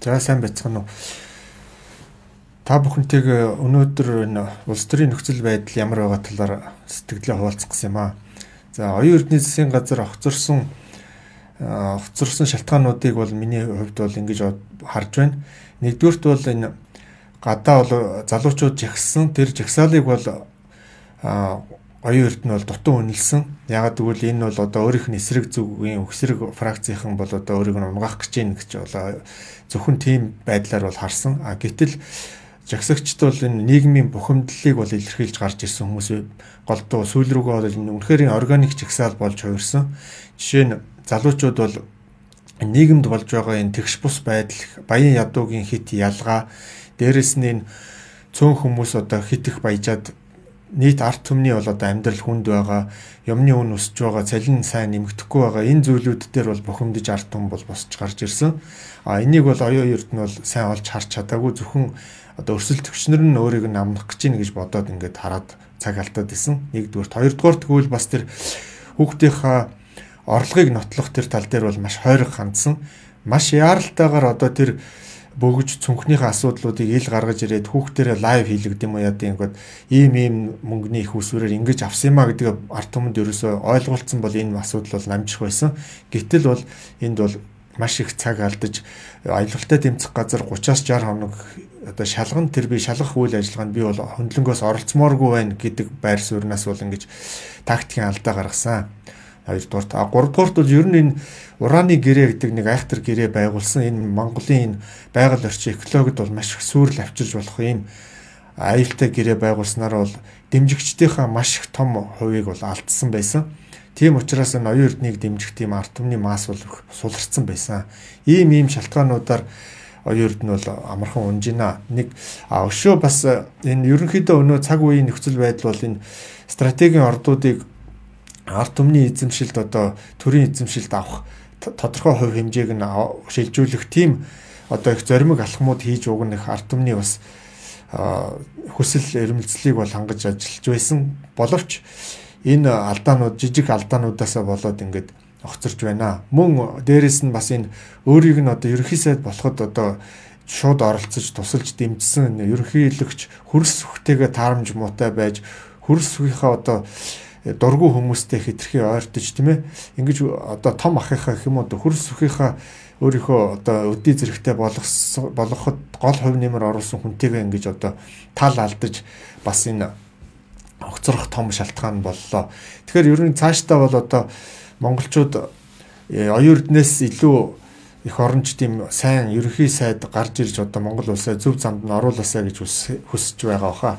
За сайн байцгаана уу. Та бүхэнтэйг өнөөдөр энэ улс төрийн нөхцөл байдал ямар байгаа талаар сэтгэлээ хуваалцах гэсэн юм аа. За оюун эрдэнэ засгийн газар огцорсон шалтгаануудыг бол миний хувьд бол ингэж харж байна. Нэгдүгürt бол энэ гадаа бол залуучууд жагссан тэр жагсаалыг бол оюун эрдэнэ бол дутуу үнэлсэн. Ягаад гэвэл энэ бол одоо өөрийнх нь эсрэг зүгийн өсрэг фракцийнхан бол одоо өөрийг нь унгаах гэж байна гэж бол зөвхөн тийм байдлаар бол харсан. Гэтэл жагсагчд бол энэ нийгмийн бухимдлалыг бол илэрхийлж гарч ирсэн хүмүүс голдуу сүүл рүүгээ бол үнэхээр органик жагсаал болж хувирсан. Жишээ нь залуучууд бол нийгэмд болж байгаа энэ тэгш бус байдал, баян ядуугийн хит ялгаа, дээрэс нь энэ цөөн хүмүүс одоо хит их баяжаад нийт арт түмний бол одоо амьдрал хүнд байгаа, юмны үн өсөж байгаа, цалин сайн нэмэгдэхгүй байгаа энэ зүйлүүд дээр бол бухимдаж арт түм бол босч гарч ирсэн. Энийг бол оюун эрдэнэ бол сайн олж харж чадаагүй, зөвхөн одоо өрсөлд төвчнөр нь өөрийг нь амнах гэж ийн гэж бодоод ингээд хараад цаг алдаад исэн. Нэгдүгээр, хоёрдугаар тэгвэл бас тэр хүүхдийнхаа орлогыг нотлох тэр тал дээр бол маш хойрог хандсан. Маш яаралтайгаар одоо тэр бөгж цүнхнийхээ асуудлуудыг ил гаргаж ирээд хүүхдэрээ лайв хийлгдэм юм яа гэдэг ийм мөнгөний их усвэрээр ингэж авсан юмаа гэдэг арт түмэнд ерөөсөө ойлголцсон бол энэ асуудал бол намжих байсан. Гэтэл бол энд бол маш их цаг алдаж аялалтай тэмцэх газар 30-аас 60 хоног одоо шалган тэр би шалгах үйл ажиллагаанд би бол хөндлөнгөөс оролцмооргүй байна гэдэг байр сууриас бол ингэж тактикийн алдаа гаргасан. Хоёрдугаар, гуравдугаар бол ер нь энэ ураны гэрээ гэдэг нэг айхтар гэрээ байгуулсан энэ Монголын энэ байгаль орчин экологид бол маш их сүрэл авчирж болох юм аюултай гэрээ байгуулснаар бол дэмжигчдийнхаа маш их том хувийг бол алдсан байсан. Тийм учраас энэ оюун эрднийг дэмжих тийм арт түмний масс бол суларсан байсан. Ийм шалтгаануудаар оюун эрдэнэ бол амархан унжина. Нэг өшөө бас энэ ерөнхийдөө өнөө цаг үеийн нөхцөл байдал бол энэ стратегийн ордуудыг арт түмний эзэмшилд одоо төрийн эзэмшилд авах тодорхой хувь хэмжээг нь шилжүүлэх тийм одоо их зоримог алхмууд хийж өгнөх арт түмний бас хүсэл эрмэлзлийг бол хангаж ажиллаж байсан боловч энэ алдаанууд жижиг алдаануудаасаа болоод ингээд огцорж байна. Мөн дээрэс нь бас энэ өөрийг нь одоо ерөнхий сайд болоход одоо шууд оролцож тусалж дэмжсэн ерөнхийлөгч хөрс сүхтэйгээ таарамж муутай байж хөрс сүхийнхаа одоо дургу хүмүүстэй хитрхи ойртож тийм ээ ингэж одоо том ахыхаа гэх юм уу хөрс сүхийнхаа өөрийнхөө одоо өдий зэрэгтэй болгоход гол хувь нэмэр оруулсан хүнтэйгээ ингэж одоо тал алдаж бас энэ огцрох том шалтгаан боллоо. Тэгэхээр ер нь цаашдаа бол одоо монголчууд оюун эрдэнэс илүү их оронч тийм сайн ерөнхий сайд гарч ирж одоо Монгол улсаа зөв замд нь оруулаасаа гэж хүсэж байгаа хаа.